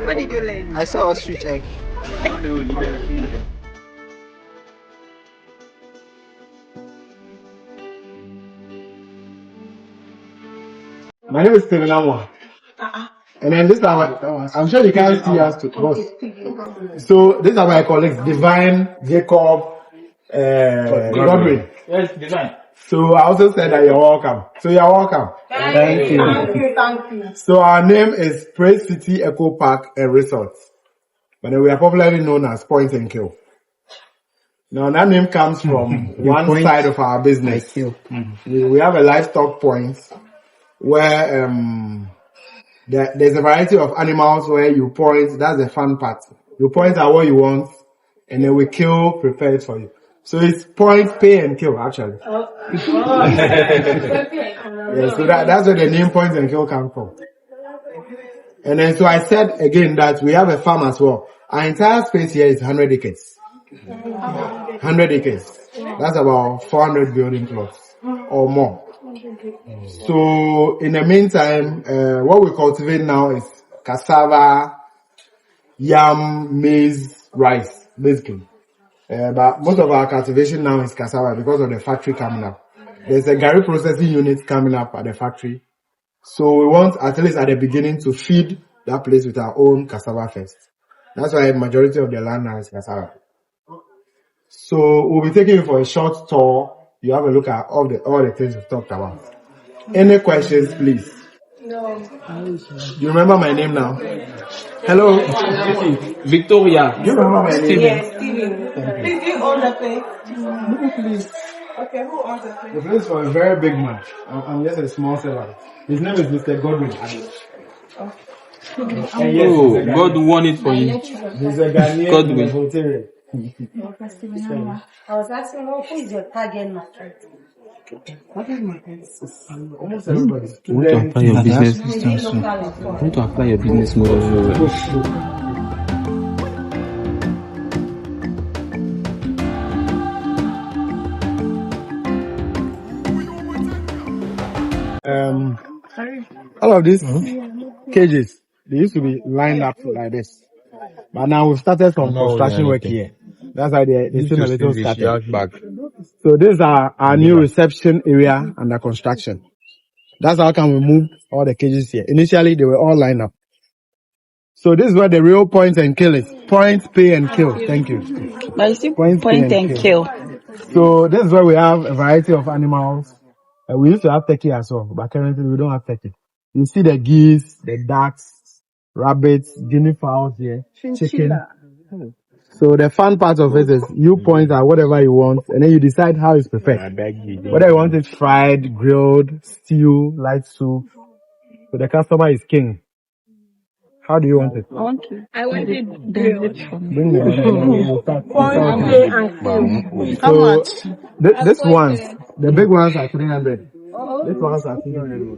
What did you learn? I saw ostrich egg. My name is Steven Amwa. And then this is I'm sure you can't see us to boss. So these are my colleagues, Divine, Jacob, Godwin. Yes, Divine. So I also said that you're welcome. So you're welcome. Thank you. So our name is Praise City Eco Park and Resorts. But we are popularly known as Point and Kill. Now that name comes from one side of our business. We have a livestock point where there's a variety of animals where you point. That's the fun part. You point at what you want, and then we kill prepared for you. So it's point, pay, and kill actually. Yeah, so that's where the name Point and Kill comes from. And then so I said again that we have a farm as well. Our entire space here is 100 acres. 100 acres. That's about 400 building plots or more. So in the meantime, what we cultivate now is cassava, yam, maize, rice, basically. But most of our cultivation now is cassava because of the factory coming up. There's a gari processing unit coming up at the factory. So we want at least at the beginning to feed that place with our own cassava first. That's why the majority of the land now is cassava. So we'll be taking you for a short tour. You have a look at all the things we've talked about. Any questions, please? No. You remember my name now? Hello? Victoria. Do you remember my name? Yes, Steven. Please, do you own the place? Please. Okay, who owns the place? The place is for a very big man. I'm just a small seller. His name is Mr. Godwin. Oh, God won it for you. He's a Ghanaian Godwin. Volta. I was asking, who is your target market? Almost everybody. I want to apply your business system soon. I want to apply your business model. All of these cages, they used to be lined up like this. But now we've started some construction work here. That's why they seem a little scattered. So these are our new reception area under construction. That's how come we moved all the cages here. Initially, they were all lined up. So this is where the real point and kill is. Point, pay, and kill. Thank you. But you see, point and kill. So this is where we have a variety of animals. We used to have turkey as well, but currently we don't have turkey. You see the geese, the ducks, rabbits, Guinea fowls here, chicken. So the fun part of it is you point at whatever you want and then you decide how it's prepared. Whether you want it fried, grilled, stew, light soup. So the customer is king. How do you want it? I want it grilled. Bring it. How much? This ones, the big ones are 300. These ones are 300.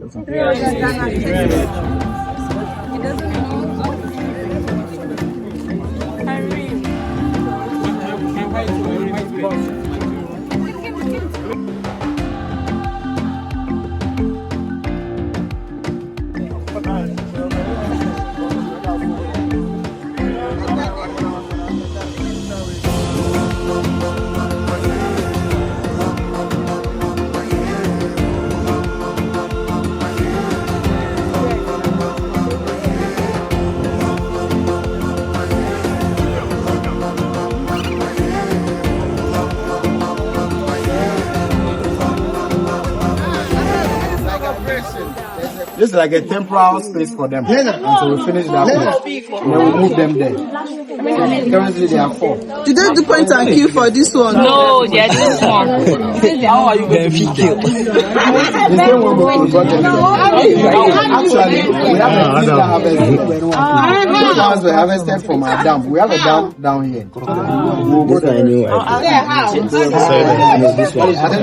This is like a temporal space for them until we finish that place. And then we move them there. Currently they are 4. Did they do point and kill for this one? No, they are this one. How are you going to be killed? The same one we got them there. Actually, we have a team that harvested. Those ones were harvested from our dam. We have a dam down here. We'll go there. I think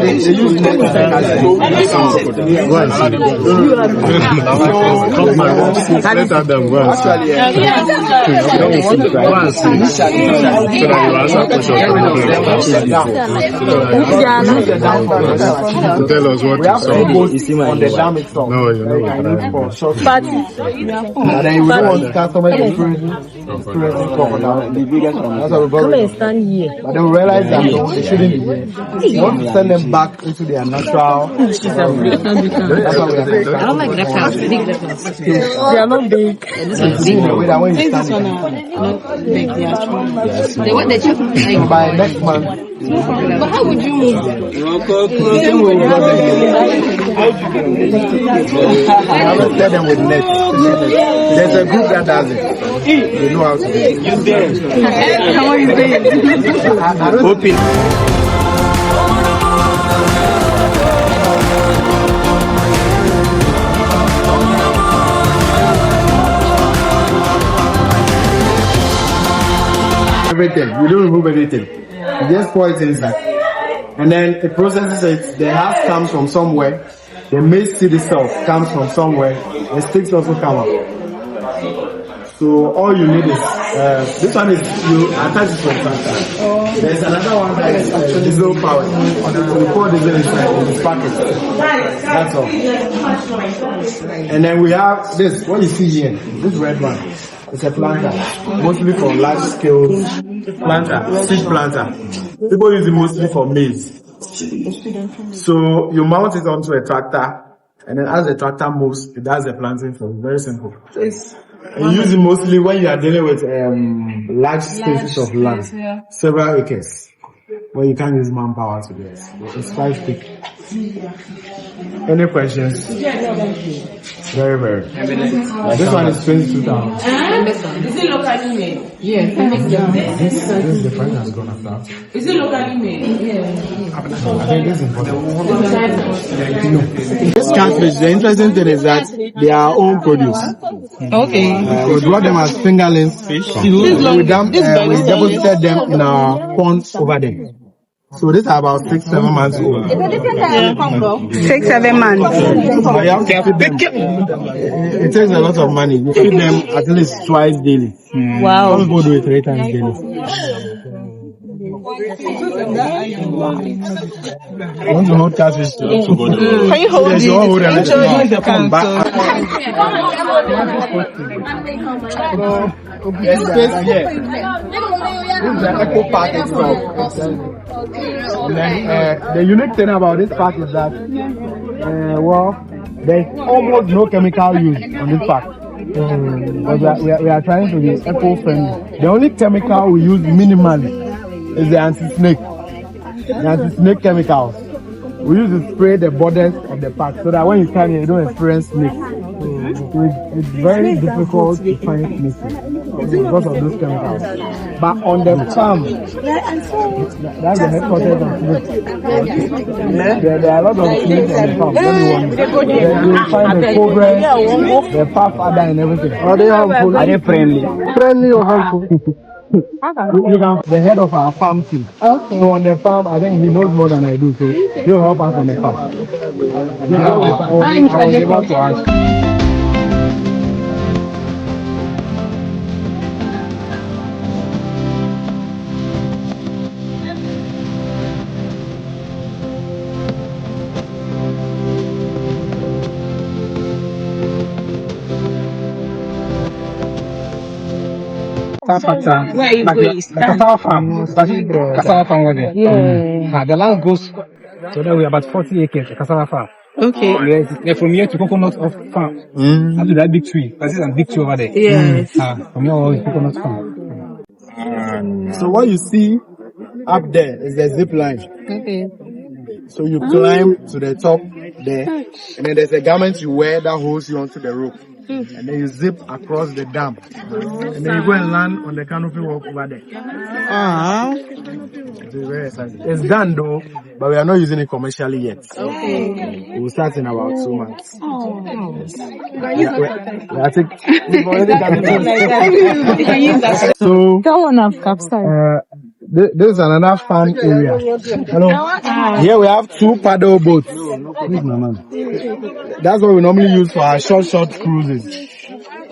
they use net to Let's have them go and see. Go and see. So that you answer questions. Tell us what you saw. On the dam itself. No, you know. But And then we don't want customers experiencing crocodile. That's what we come and stand here. But they realize that they shouldn't be here. We want to send them back into their natural. That's what we are doing. I don't like reptiles. Big reptiles. They are not big. When you stand Big, they are strong. They want the chip. by next month, But how would you move? I will tell them with nets. There's a group that does it. They know how to do it. How are you doing? Open. Everything. You don't remove anything. You just pour it inside. And then it processes it. The husk comes from somewhere. The maize seed itself comes from somewhere. The sticks also come up. So all you need is, this one is, you attach it to a tractor. There's another one that is diesel powered. So you pour diesel inside in this packet. That's all. And then we have this, what you see here, this red one. It's a planter, mostly for large scale planter, seed planter. People use it mostly for maize. So you mount it onto a tractor, and then as the tractor moves, it does the planting for you. Very simple. You use it mostly when you are dealing with large spaces of land, several acres, where you can't use manpower to do it. It's quite thick. Any questions? Very, very. This one is 22,000. Is it locally made? Yes. This is the price that's gone after. Is it locally made? I think this is important. No. This catfish, the interesting thing is that they are our own produce. Okay. We draw them as fingerlings fish. We deposited them in our ponds over there. So these are about 6-7 months old. 6-7 months. But you have to feed them. It takes a lot of money. You feed them at least twice daily. Wow. Some people do it 3 times daily. I want to hold catfish to go there. Can you hold Yes, you hold them. it? There's space here. This is the echo pack itself. And then, the unique thing about this pack is that, there's almost no chemical use on this pack. Because we are trying to be eco-friendly. The only chemical we use minimally is the anti-snake. The anti-snake chemicals. We use to spray the borders of the pack so that when you come here, you don't experience snakes. So it's very difficult to find snakes because of those chemicals. But on the farm, that's the headquarters of snakes. There are a lot of snakes on the farm. You find the cobra, the puff adder and everything. Are they harmful? Are they friendly? Friendly or harmful? You can the head of our farm team. Okay. So on the farm, I think he knows more than I do, so he'll help us on the farm. I was able to ask. Where are you going? Cassava farm. Cassava farm was there. Yeah. The land goes so that we are about 40 acres, cassava farm. Okay. Yes, from here to coconut farm. Up to that big tree. That's a big tree over there. Yes. From here all is coconut farm. So what you see up there is the zip line. Okay. So you climb to the top there, and then there's a garment you wear that holds you onto the rope. And then you zip across the dam. And then you go and land on the canopy walk over there. It's very exciting. It's done though, but we are not using it commercially yet. Okay. We'll start in about 2 months. So, That one I've capsized. this is another fun area. Hello. Here we have 2 paddle boats. That's what we normally use for our short cruises.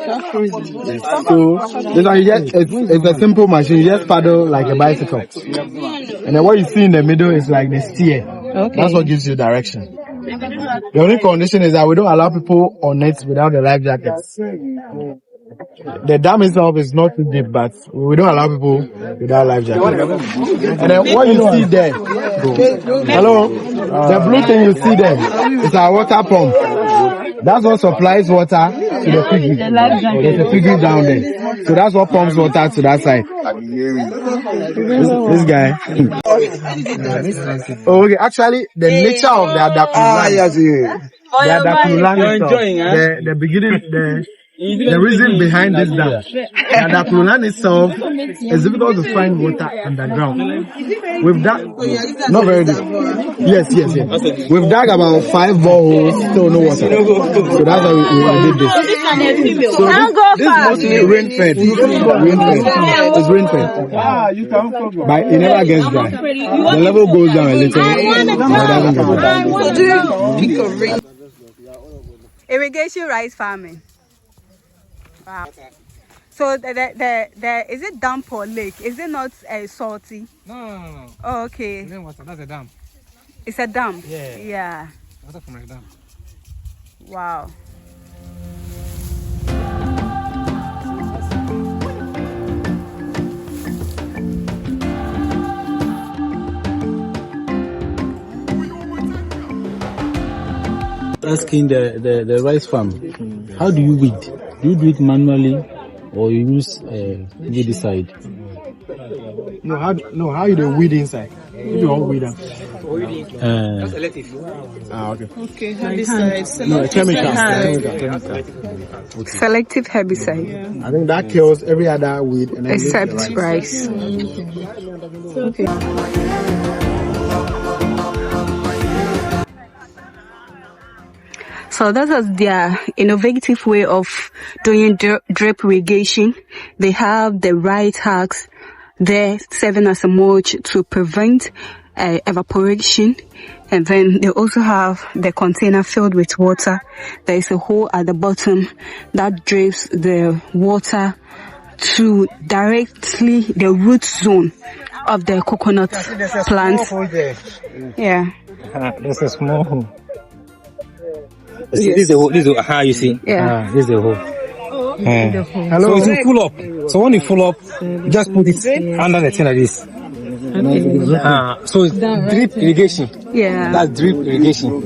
So this one it's a simple machine. You just paddle like a bicycle, and then what you see in the middle is like the steer. Okay. That's what gives you direction. The only condition is that we don't allow people on it without the life jackets. The dam itself is not too deep, but we don't allow people without life jackets. And then what you see there, hello, the blue thing you see there is our water pump. That's what supplies water to the piggery. There's a piggery down there. So that's what pumps water to that side. This guy. Okay, actually, the nature of the the beginning, the reason behind this dam, the Adakulan itself is difficult to find water underground. We've dug, not very deep. Yes. We've dug about 5 boreholes, still no water. So that's how we did this. So this is mostly rain-fed. It's rain-fed. But it never gets dry. The level goes down a little, but it doesn't get dry. Irrigation rice farming. Wow. So the is it dump or lake? Is it not salty? No. Oh, okay. That's a dam. It's a dump. Yeah. Water from a dam. Wow. Asking the rice farm, how do you weed? Do you do it manually or you use weedicide? No, how you do weed inside? You do all weed out. That's elective. Okay. Okay, herbicide. No, chemical. Selective herbicide. I think that kills every other weed and Except rice. Okay. So that is their innovative way of doing drip irrigation. They have the right hacks there serving as a mulch to prevent evaporation. And then they also have the container filled with water. There is a hole at the bottom that drips the water to directly the root zone of the coconut plant. Yeah. There's a small hole. This is the hole. This is how you see. Yeah. This is the hole. Hello. So it will full up. So when you full up, just put it under the thing like this. So it's drip irrigation. Yeah. That's drip irrigation.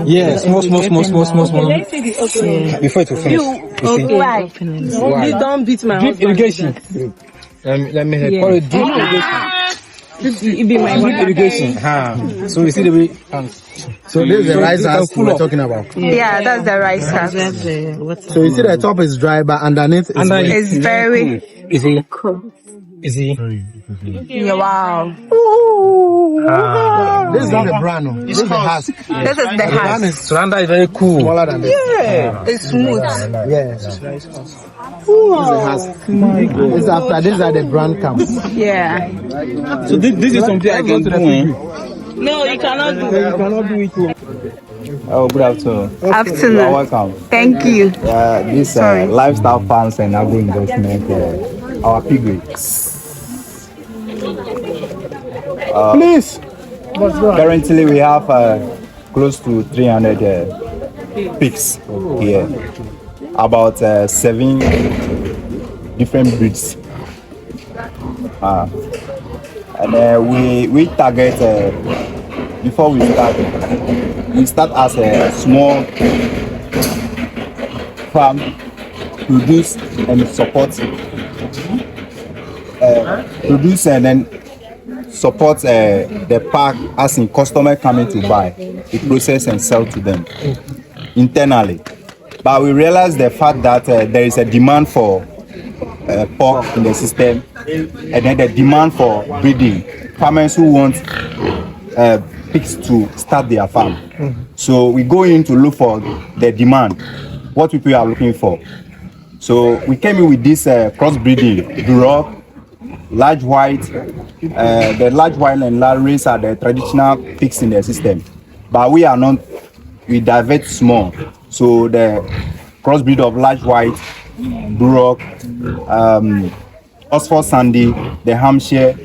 Yeah, small. Before it will finish. Why? You don't beat my Drip irrigation. Let me help. Call it drip irrigation. Drip irrigation. So you see the way. So this is the rice husk we're talking about. Yeah, that's the rice husk. So you see the top is dry, but underneath It's very cool. Is he? Yeah, wow. This is not the brand. This is the husk. This is the husk. Surrender is very cool. Smaller than this. Yeah, it's smooth. Yeah. This is the husk. This after this are the brand comes. Yeah. So this is something I can do. No, you cannot do it. You cannot do it. Oh, good afternoon. Afternoon. You're welcome. Thank you. This lifestyle funds and agro investment, our piggery. Please. Currently, we have close to 300 pigs here. About 7 different breeds. And we target before we start as a small farm, produce and support, the pack as in customer coming to buy, we process and sell to them internally. But we realize the fact that there is a demand for pork in the system, and then the demand for breeding. Farmers who want pigs to start their farm. So we go in to look for the demand, what people are looking for. So we came in with this crossbreeding, Duroc large white, the large white and large race are the traditional pigs in the system. But we are not, we divert small. So the crossbreed of large white, Duroc, Oxford Sandy, the Hampshire,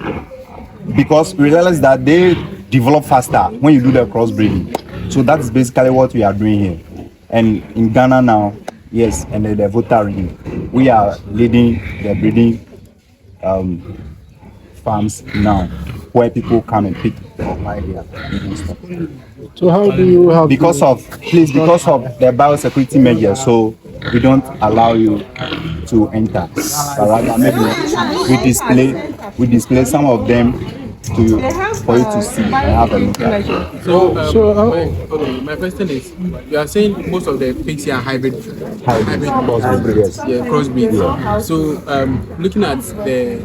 because we realize that they develop faster when you do the crossbreeding. So that's basically what we are doing here. And in Ghana now, yes, and the Volta region, we are leading the breeding farms now, where people come and pick my breeding stuff. So how do you have because of the biosecurity measures, so we don't allow you to enter. But rather, maybe we display some of them for you to see and have a look at. My question is, you are saying most of the pigs here are hybrid Yes. yeah, crossbreed. Yeah. So looking at the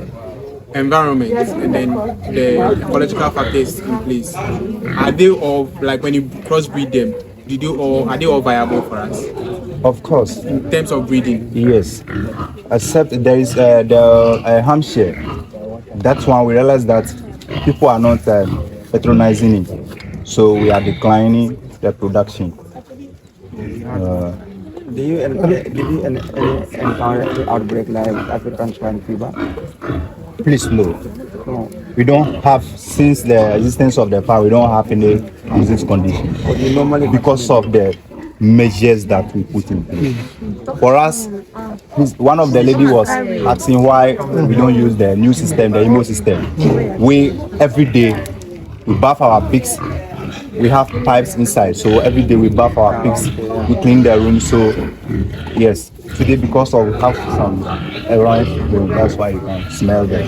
environment and then the ecological factors in place, are they all, like when you crossbreed them, are they all viable for us? Of course. In terms of breeding? Yes. Except there is the Hampshire. That's one we realize that people are not patronizing it. So we are declining the production. Did you encounter any outbreak like African swine fever? Please no. We don't have, since the existence of the farm, we don't have any disease condition. Because of the measures that we put in place. For us, one of the lady was asking why we don't use the new system, the IMO system. We, every day, we bath our pigs. We have pipes inside, so every day we bath our pigs, we clean their room. So yes, today because of have some around, that's why you can smell them.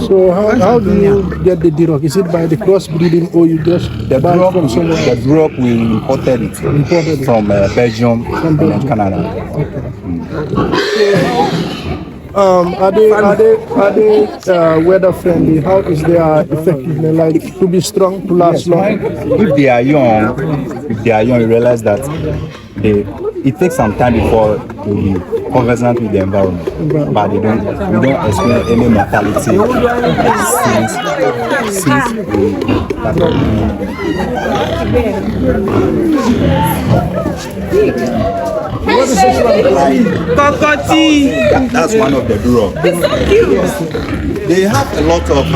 So how do you get the Duroc? Is it by the crossbreeding or you just buy it from somewhere? The Duroc we imported it from Belgium and Canada. Are they weather friendly? How is their effectiveness like to be strong, to last long? If they are young, you realize that it takes some time before they be conversant with the environment. But we don't experience any mortality since we started. What is this one? That's one of the Duroc. They have a lot of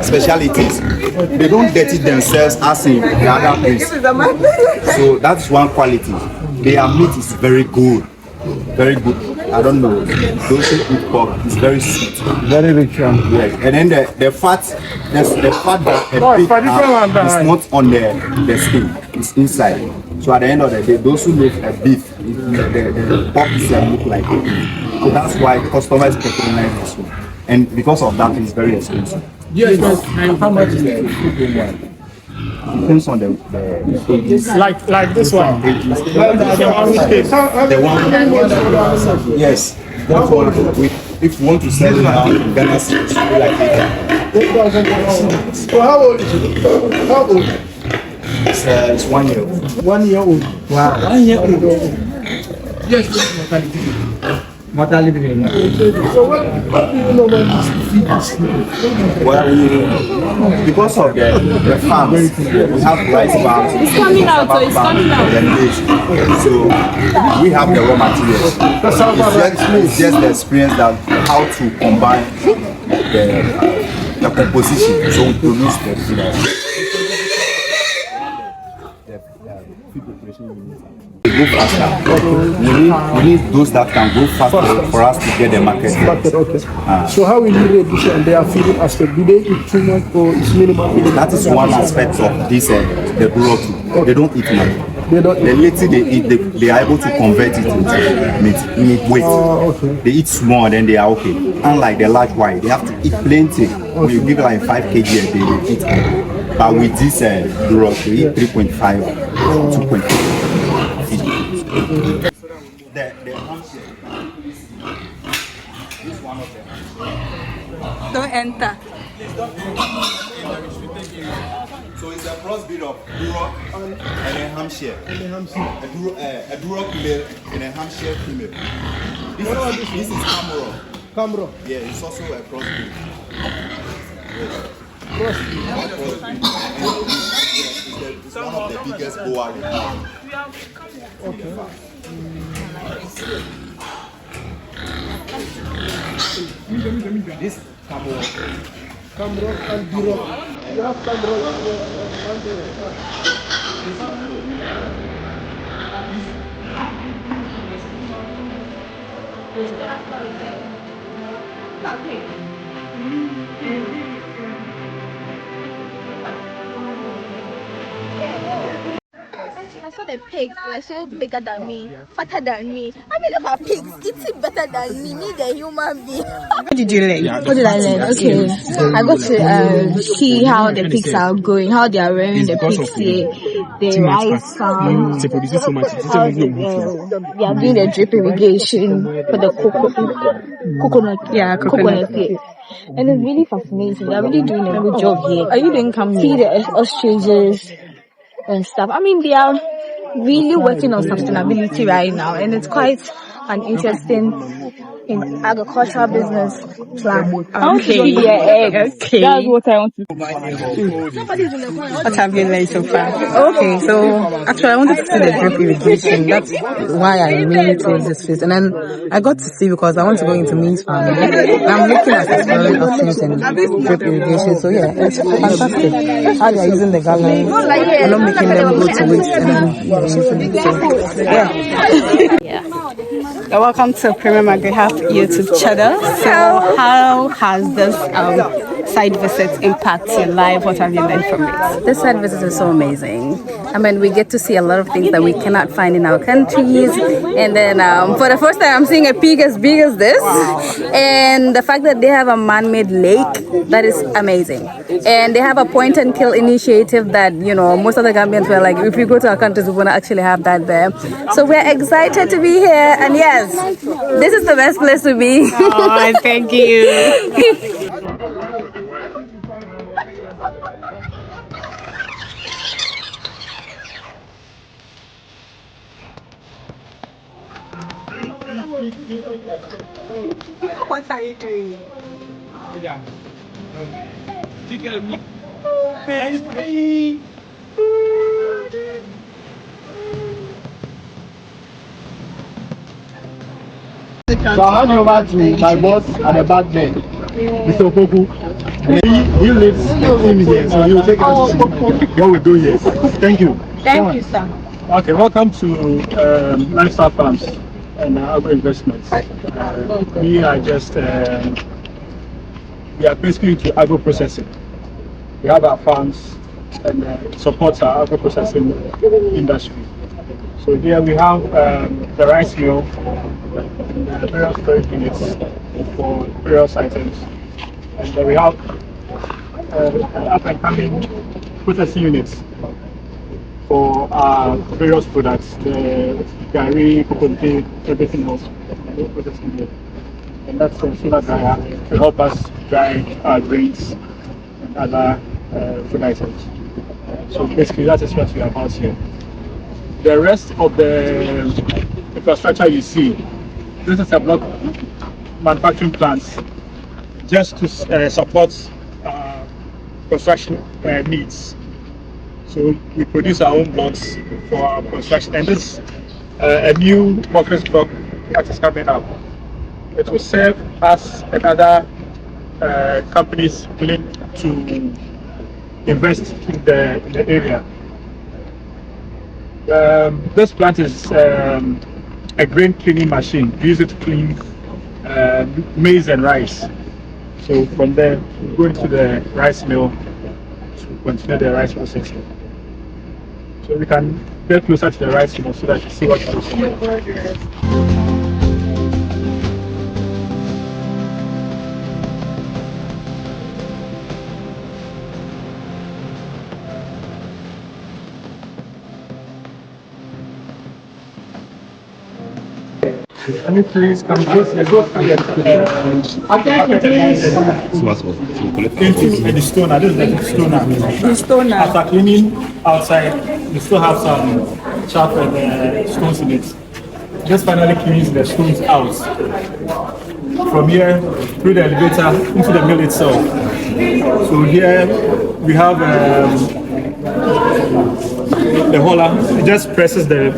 specialities. They don't dirty themselves as in the other place. So that's one quality. Their meat is very good. Very good. I don't know. Those who eat pork is very sweet. Very rich one. Yes. And then the fat that a pig is not on the skin. It's inside. So at the end of the day, those who make a beef, the pork itself look like it. So that's why customers patronize this one. And because of that, it's very expensive. Yes, and how much is the food one? Depends on the like this one. The one. Yes. That's one. If you want to sell it now in Ghana, it's like that. So how old is it? How old? It's 1 year old. 1 year old. Wow. 1 year old. Yes. Mortality rate. So what do you know when you feed this? Well, because of the farms, we have rice farms. It's coming out, so it's coming out. So we have the raw materials. It's just the experience that how to combine the composition, so we produce the food. Go faster. We need those that can go faster for us to get the market. Okay. So how will you rate this and their feeding aspect? Do they eat too much or is minimal? That is one aspect of this, the growth. They don't eat much. They don't The little they eat, they are able to convert it into meat weight. okay. They eat small, then they are okay. Unlike the large white, they have to eat plenty. When you give like 5 kg a day, they eat. But with this growth, they eat 3.5, 2.5. The Hampshire. This one of them. Don't enter. So it's a crossbreed of Duroc and a Hampshire. A Duroc male and a Hampshire female. This is Camro. Camro. Yeah, it's also a crossbreed. It's one of the biggest boa we have. Okay. This camel. Camera and Biro. You have camera. I saw the pigs, they're so bigger than me, fatter than me. I mean, look at pigs eating better than me the human being. What did you learn? What did I learn? Okay, I got to see how the pigs are going, how they are rearing the pigs here, the rice farm, how they are doing the drip irrigation for the coconut. Yeah, coconut here. And it's really fascinating. They're really doing a good job here. Are you doing come see the ostriches and stuff? I mean, they are really working on sustainability right now, and it's quite an interesting agricultural business plan. Okay. That's what I want to do. What have you learned so far? Okay, so actually I wanted to see the drip irrigation. That's why I immediately chose this place. And then I got to see because I want to go into meat farming. I'm looking at exploring options in drip irrigation. So yeah, it's fantastic. How they are using the gallons and not making them go to waste and then using it. So yeah. Welcome to Premium Agri Hub YouTube channel. So how has this side visit impact your life? What have you learned from it? This side visit is so amazing. I mean, we get to see a lot of things that we cannot find in our countries. And then for the first time, I'm seeing a pig as big as this. Wow. And the fact that they have a man-made lake, that is amazing. And they have a point and kill initiative that, you know, most of the Gambians were like, if we go to our countries, we want to actually have that there. So we're excited to be here. And yes, this is the best place to be. Oh, thank you. What are you doing? Yeah. So I hand over to my boss at the back there, Mr. Opoku. He lives in here, so he will take us to what we do here. Thank you. Thank you, sir. Okay, welcome to Livestock Farms and Agro Investments. We are just, we are basically into agro processing. We have our farms and support our agro processing industry. So here we have the rice mill, the various storage units for various items. And then we have up and coming processing units for our various products, the gari, coconut, everything else. And that's the solar dryer to help us dry our grains and other food items. So basically that is what we are about here. The rest of the infrastructure you see, this is a block manufacturing plants just to support construction needs. So we produce our own blocks for our construction, and this a new concrete block that is coming up. It will serve as another companies willing to invest in the area. This plant is a grain cleaning machine. We use it to clean maize and rice. So from there, we go into the rice mill to continue the rice processing. So we can get closer to the rice mill so that you see what goes on. Can you please come close? Let's go through the stoner. This is the stoner. The stoner. After cleaning outside, you still have some sharp stones in it. Just finally cleans the stones out. from here through the elevator into the mill itself. So here we have the hauler. It just presses the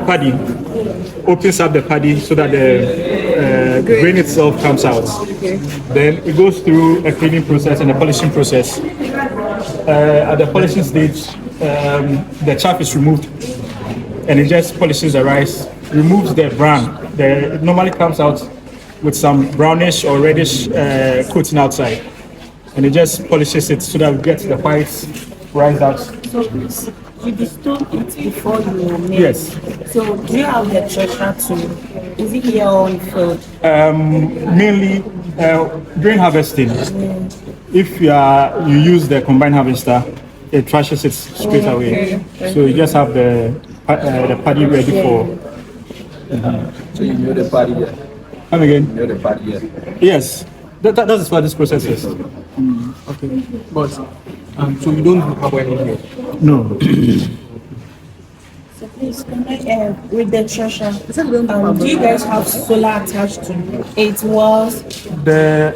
paddy, opens up the paddy so that the grain itself comes out. Then it goes through a cleaning process and a polishing process. At the polishing stage, the chaff is removed and it just polishes the rice, removes the bran. It normally comes out with some brownish or reddish coating outside, and it just polishes it so that we get the white rice out. So you distill it before you make? Yes. So do you have the treasure too? Is it here on the field? Mainly during harvesting. If you use the combined harvester, it thrashes it straight away. So you just have the paddy ready for. So you know the paddy yet? Come again? You know the paddy yet? Yes. That is what this process is. Okay. But so you don't have any here? No. So please, with the treasure, do you guys have solar attached to it? Was the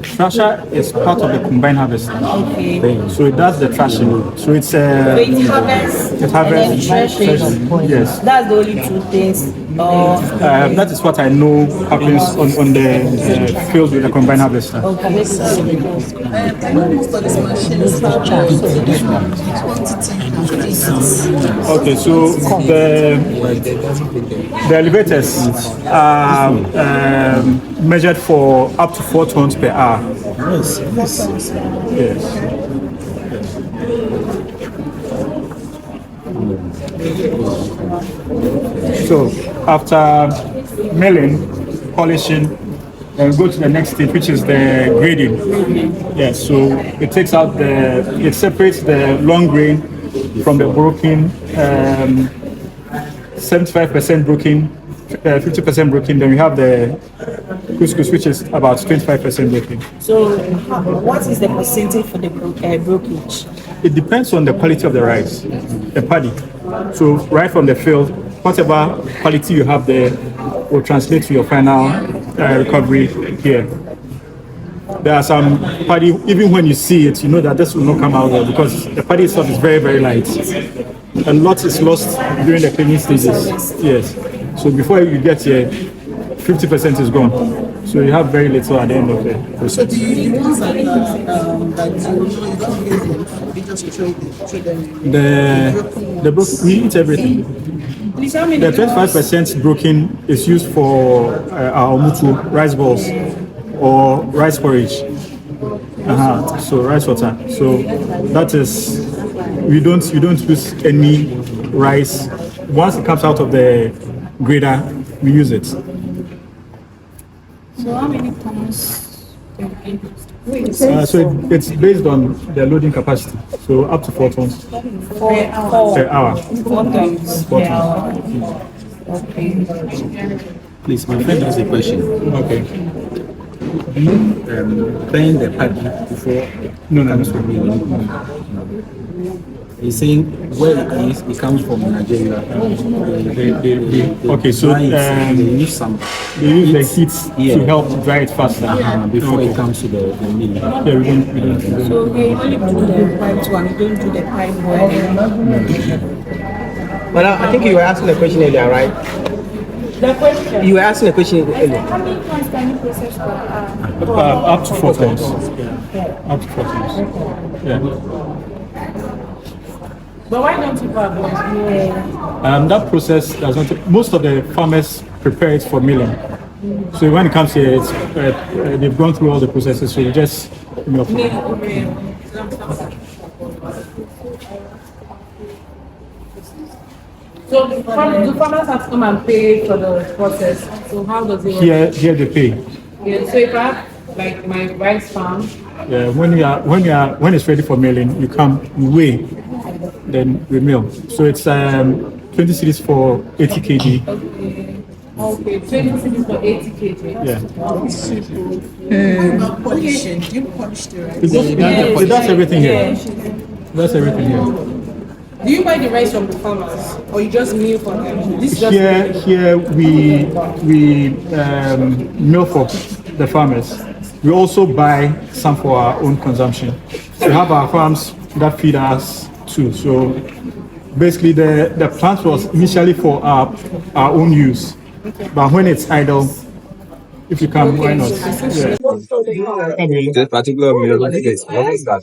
thrasher is part of the combined harvest. Okay. So it does the thrashing. So it's it harvests. It harvests. Yes. That's the only two things. That is what I know happens on the field with the combined harvester. Okay. Okay, so the elevators are measured for up to 4 tons per hour. Yes. So after milling, polishing, then we go to the next stage, which is the grading. Yes, so it takes out it separates the long grain from the broken, 75% broken, 50% broken. Then we have the couscous, which is about 25% broken. So what is the percentage for the brokerage? It depends on the quality of the rice, the paddy. So right from the field, whatever quality you have there will translate to your final recovery here. There are some paddy, even when you see it, you know that this will not come out well because the paddy itself is very, very light. A lot is lost during the cleaning stages. Yes. So before you get here, 50% is gone. So you have very little at the end of the process. So do you eat these that you don't use them? You just trade them? We eat everything. The 25% broken is used for our omutu, rice balls, or rice porridge. So rice water. So that is, you don't use any rice. Once it comes out of the grader, we use it. So how many tons? So it's based on the loading capacity. So up to 4 tons per hour. 4 tons per hour. Okay. Please, my friend has a question. Okay. Do you clean the paddy before No. He's saying where it is, it comes from Nigeria. Okay, so they use some. They use the heat to help dry it faster before it comes to the mill. Yeah, we don't. So you only do the white one, you don't do the pipe one. But I think you were asking a question earlier, right? The question. You were asking a question earlier. How many tons can you process per hour? Up to 4 tons. Up to 4 tons. Yeah. But why don't you have one? That process does not. Most of the farmers prepare it for milling. So when it comes here, it's, they've gone through all the processes. So you just mill. So do farmers have to come and pay for the process? So how does it work? Here they pay. Yeah, so if I have like my rice farm. Yeah, when it's ready for milling, you come, you weigh, then we mill. So it's 20 cedis for 80 kg. Okay, 20 cedis for 80 kg. Yeah. Polishing. You polish the rice. It does everything here. That's everything here. Do you buy the rice from the farmers, or you just meal for them? This is just Here we mill for the farmers. We also buy some for our own consumption. We have our farms that feed us too. So basically, the plant was initially for our own use, but when it's idle, if you can, why not? Yeah. This particular meal, what is that?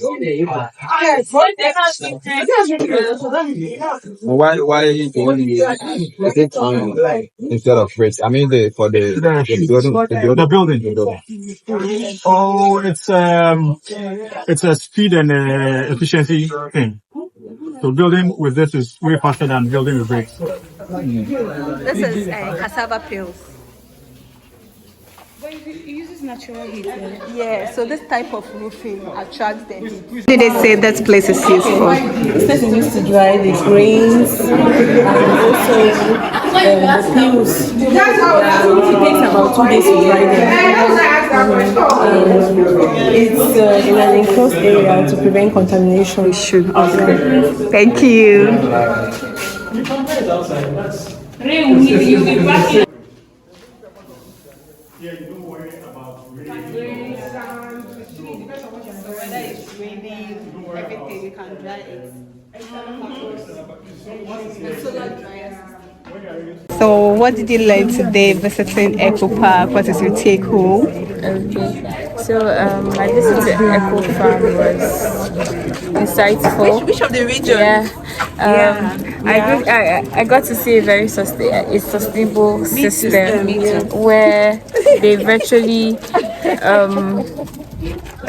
Why do you is it instead of risk? I mean for the building. Oh, it's a speed and efficiency thing. So building with this is way faster than building with bricks. This is cassava peels. But it uses natural heat. Yeah, so this type of roofing attracts the heat. What did they say that place is used for? This place is used to dry the grains and also the peels. It takes about 2 days to dry them. It's in an enclosed area to prevent contamination. Okay. Thank you. Yeah, you don't worry about rain. Depends on whether it's raining, everything, you can dry it. So what did you learn today visiting Eco Park? What is your take home? Okay, so my visit to Eco Farm was insightful. Which of the region? I got to see a very sustainable system where they virtually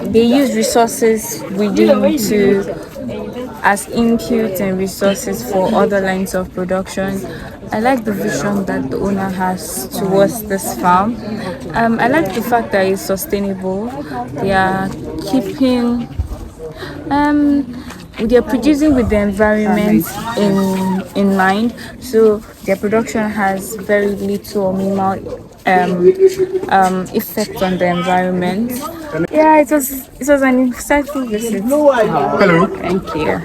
they use resources within as input and resources for other lines of production. I like the vision that the owner has towards this farm. I like the fact that it's sustainable. They are keeping they are producing with the environment in mind, so their production has very little or minimal effect on the environment. Yeah, it was an insightful visit. Hello. Thank you.